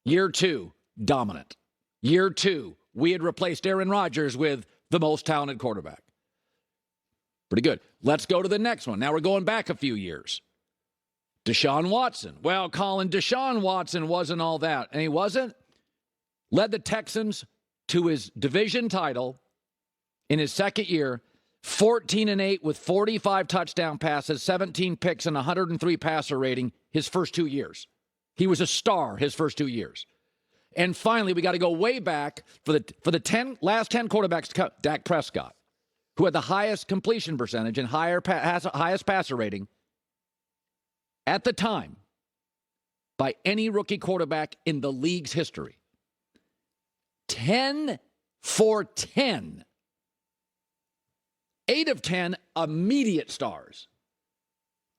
Year 2, dominant. Year 2, we had replaced Aaron Rodgers with the most talented quarterback. Pretty good. Let's go to the next one. Now we're going back a few years. Deshaun Watson. Well, Colin, Deshaun Watson wasn't all that. And he wasn't. Led the Texans to his division title in his second year, 14-8 with 45 touchdown passes, 17 picks, and 103 passer rating his first 2 years. He was a star his first 2 years. And finally, we got to go way back for the last 10 quarterbacks, Dak Prescott, who had the highest completion percentage and highest passer rating at the time by any rookie quarterback in the league's history. 10 for 10. 8 of 10 immediate stars.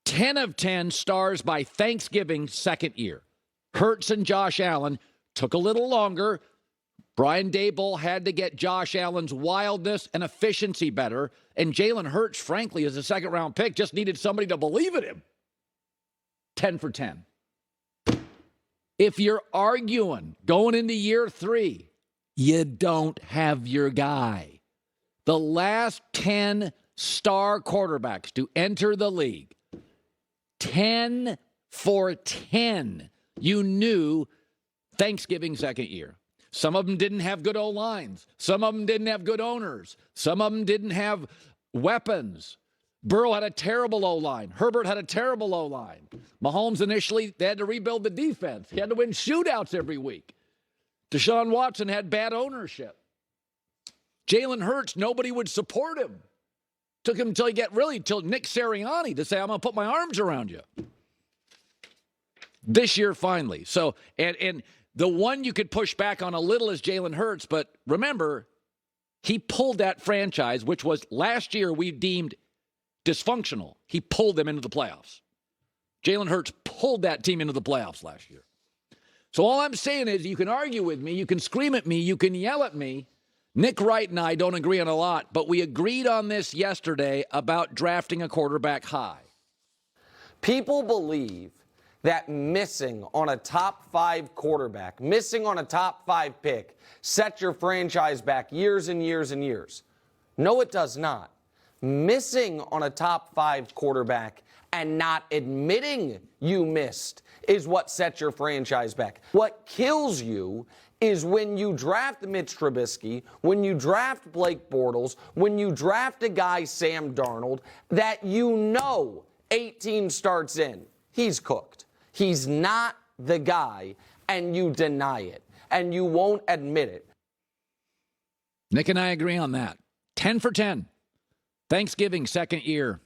10 of 10 stars by Thanksgiving second year. Hurts and Josh Allen took a little longer. Brian Daboll had to get Josh Allen's wildness and efficiency better. And Jalen Hurts, frankly, as a second-round pick, just needed somebody to believe in him. 10 for 10. If you're arguing going into year 3, you don't have your guy. The last 10 star quarterbacks to enter the league, 10 for 10. You knew Thanksgiving second year. Some of them didn't have good O-lines. Some of them didn't have good owners. Some of them didn't have weapons. Burrow had a terrible O-line. Herbert had a terrible O-line. Mahomes initially, they had to rebuild the defense. He had to win shootouts every week. Deshaun Watson had bad ownership. Jalen Hurts, nobody would support him. Took him until Nick Sirianni to say, I'm going to put my arms around you. This year, finally. So, and the one you could push back on a little is Jalen Hurts, but remember, he pulled that franchise, which was last year we deemed dysfunctional. He pulled them into the playoffs. Jalen Hurts pulled that team into the playoffs last year. So all I'm saying is you can argue with me, you can scream at me, you can yell at me. Nick Wright and I don't agree on a lot, but we agreed on this yesterday about drafting a quarterback high. People believe that missing on a top 5 quarterback, missing on a top 5 pick, sets your franchise back years and years and years. No, it does not. Missing on a top 5 quarterback and not admitting you missed is what sets your franchise back. What kills you is when you draft Mitch Trubisky, when you draft Blake Bortles, when you draft a guy, Sam Darnold, that you know 18 starts in, he's cooked. He's not the guy, and you deny it, and you won't admit it. Nick and I agree on that. 10 for 10. Thanksgiving, second year.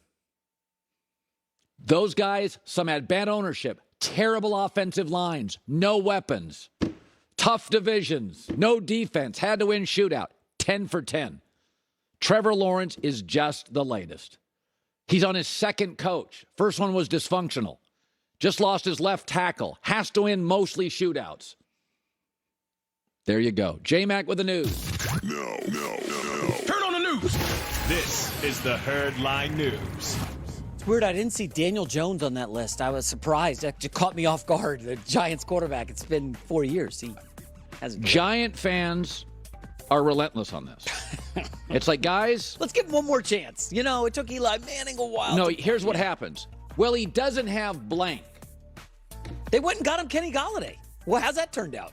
Those guys, some had bad ownership, terrible offensive lines, no weapons, tough divisions, no defense, had to win shootout. 10 for 10. Trevor Lawrence is just the latest. He's on his second coach. First one was dysfunctional. Just lost his left tackle. Has to win mostly shootouts. There you go. J-Mac with the news. No. Turn on the news. This is the Herd Line News. It's weird. I didn't see Daniel Jones on that list. I was surprised. It just caught me off guard. The Giants quarterback. It's been 4 years. He hasn't. Giant fans are relentless on this. It's like, guys, let's give him one more chance. You know, it took Eli Manning a while. No, here's what happens. Well, he doesn't have blank. They went and got him Kenny Golladay. Well, how's that turned out?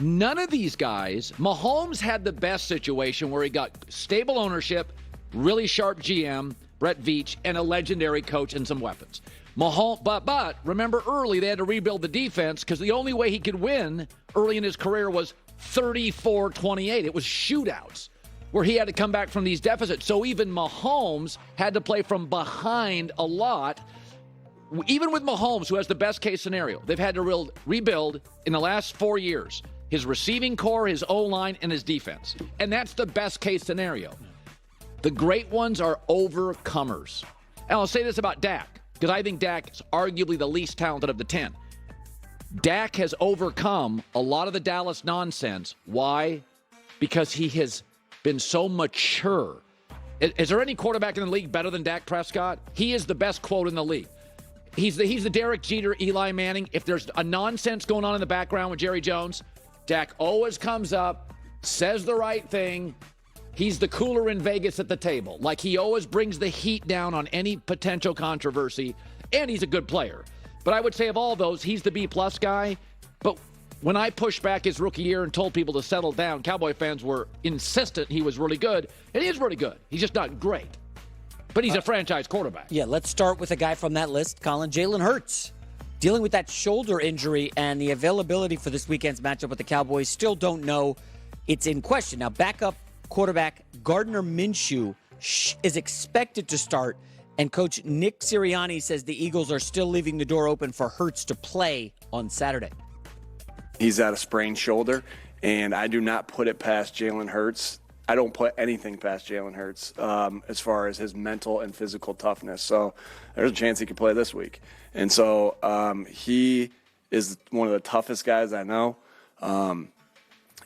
None of these guys. Mahomes had the best situation where he got stable ownership, really sharp GM, Brett Veach, and a legendary coach and some weapons. Mahomes, but remember early they had to rebuild the defense because the only way he could win early in his career was 34-28. It was shootouts where he had to come back from these deficits. So even Mahomes had to play from behind a lot. Even with Mahomes, who has the best case scenario, they've had to rebuild in the last 4 years his receiving core, his O-line, and his defense. And that's the best case scenario. The great ones are overcomers. And I'll say this about Dak, because I think Dak is arguably the least talented of the 10. Dak has overcome a lot of the Dallas nonsense. Why? Because he has been so mature. Is there any quarterback in the league better than Dak Prescott? He is the best quote in the league. he's the Derek Jeter, Eli Manning. If there's a nonsense going on in the background with Jerry Jones, Dak always comes up, says the right thing. He's the cooler in Vegas at the table. Like, he always brings the heat down on any potential controversy, and he's a good player. But I would say of all those, he's the B-plus guy. But when I pushed back his rookie year and told people to settle down, Cowboy fans were insistent he was really good, and he is really good. He's just not great. But he's a franchise quarterback. Yeah, let's start with a guy from that list, Colin. Jalen Hurts, dealing with that shoulder injury, and the availability for this weekend's matchup with the Cowboys. Still don't know. It's in question. Now, backup quarterback Gardner Minshew is expected to start, and Coach Nick Sirianni says the Eagles are still leaving the door open for Hurts to play on Saturday. He's at a sprained shoulder, and I do not put it past Jalen Hurts. I don't put anything past Jalen Hurts as far as his mental and physical toughness. So there's a chance he could play this week. And so he is one of the toughest guys I know.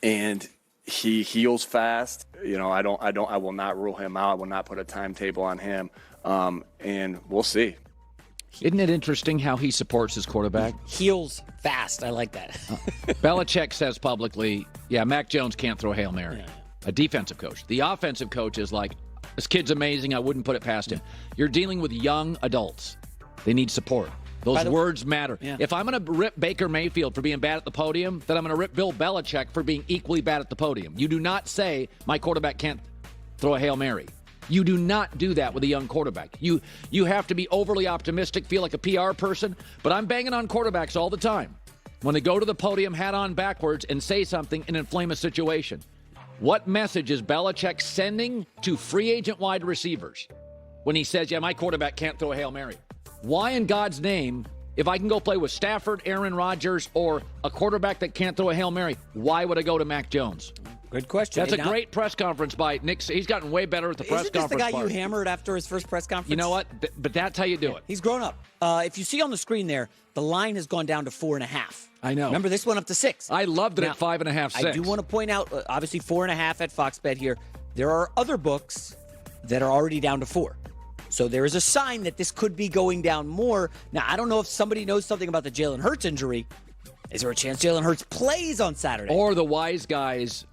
And he heals fast. You know, I will not rule him out. I will not put a timetable on him. And we'll see. Isn't it interesting how he supports his quarterback? Heals fast. I like that. Belichick says publicly, yeah, Mac Jones can't throw a Hail Mary. Yeah. A defensive coach. The offensive coach is like, this kid's amazing. I wouldn't put it past him. You're dealing with young adults. They need support. Those words matter. Yeah. If I'm going to rip Baker Mayfield for being bad at the podium, then I'm going to rip Bill Belichick for being equally bad at the podium. You do not say, my quarterback can't throw a Hail Mary. You do not do that with a young quarterback. You have to be overly optimistic, feel like a PR person, but I'm banging on quarterbacks all the time. When they go to the podium, hat on backwards, and say something and inflame a situation. What message is Belichick sending to free agent wide receivers when he says, yeah, my quarterback can't throw a Hail Mary? Why in God's name, if I can go play with Stafford, Aaron Rodgers, or a quarterback that can't throw a Hail Mary, why would I go to Mac Jones? Good question. That's a great press conference by Nick. He's gotten way better at the press conference. Isn't this the guy part. you hammered after his first press conference? You know what? But that's how you do it. He's grown up. If you see on the screen there, the line has gone down to 4.5. I know. Remember, this went up to 6. I loved it Now, at 5.5, 6. I do want to point out, obviously 4.5 at Fox Bet here. There are other books that are already down to 4. So there is a sign that this could be going down more. Now, I don't know if somebody knows something about the Jalen Hurts injury. Is there a chance Jalen Hurts plays on Saturday? Or the wise guys.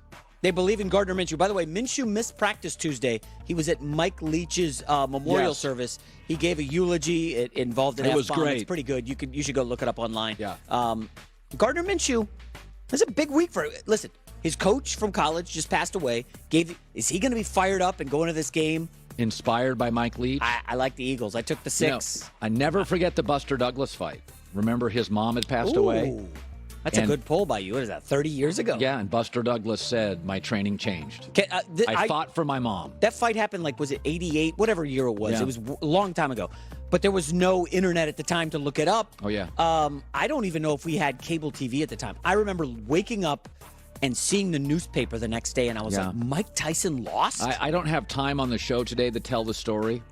They believe in Gardner Minshew. By the way, Minshew missed practice Tuesday. He was at Mike Leach's memorial service. He gave a eulogy. It involved an F-bomb. It was great. It's pretty good. You should go look it up online. Yeah. Gardner Minshew, that's a big week for him. Listen, his coach from college just passed away. Is he going to be fired up and go into this game? Inspired by Mike Leach. I like the Eagles. I took the 6. You know, I never forget the Buster Douglas fight. Remember his mom had passed away? That's a good poll by you. What is that, 30 years ago? Yeah, and Buster Douglas said, my training changed. I fought for my mom. That fight happened, was it 88? Whatever year it was. Yeah. It was a long time ago. But there was no internet at the time to look it up. Oh, yeah. I don't even know if we had cable TV at the time. I remember waking up and seeing the newspaper the next day, and I was like, Mike Tyson lost? I don't have time on the show today to tell the story.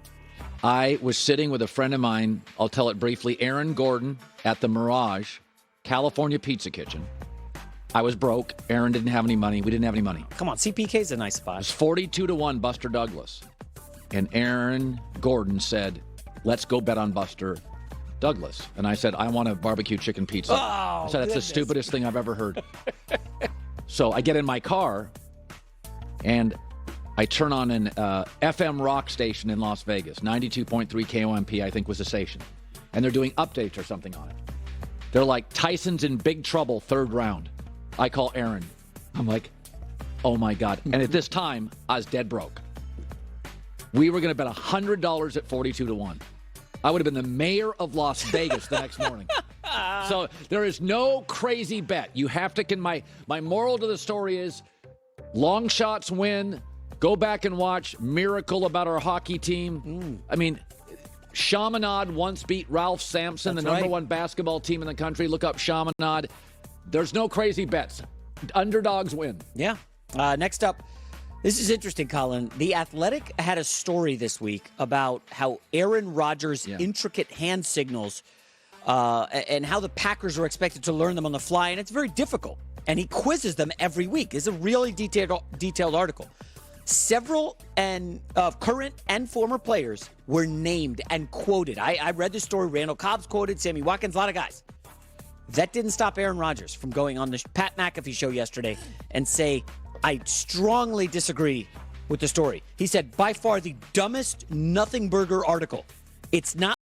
I was sitting with a friend of mine, I'll tell it briefly, Aaron Gordon, at the Mirage California Pizza Kitchen. I was broke. Aaron didn't have any money. We didn't have any money. Come on, CPK's a nice spot. It was 42-1 Buster Douglas. And Aaron Gordon said, let's go bet on Buster Douglas. And I said, I want a barbecue chicken pizza. I said, that's the stupidest thing I've ever heard. So I get in my car, and I turn on an FM rock station in Las Vegas. 92.3 KOMP, I think, was the station. And they're doing updates or something on it. They're like, Tyson's in big trouble, 3rd round. I call Aaron. I'm like, oh, my God. And at this time, I was dead broke. We were going to bet $100 at 42-1. I would have been the mayor of Las Vegas the next morning. So there is no crazy bet. You have to, my moral to the story is, long shots win. Go back and watch Miracle About Our Hockey Team. I mean, Chaminade once beat Ralph Sampson, the number 1 basketball team in the country. Look up Chaminade. There's no crazy bets. Underdogs win. Yeah. Next up, this is interesting, Colin. The Athletic had a story this week about how Aaron Rodgers' intricate hand signals and how the Packers are expected to learn them on the fly, and it's very difficult. And he quizzes them every week. It's a really detailed article. Several current and former players were named and quoted. I read the story. Randall Cobb's quoted, Sammy Watkins, a lot of guys. That didn't stop Aaron Rodgers from going on the Pat McAfee show yesterday and say, I strongly disagree with the story. He said, by far the dumbest nothing burger article. It's not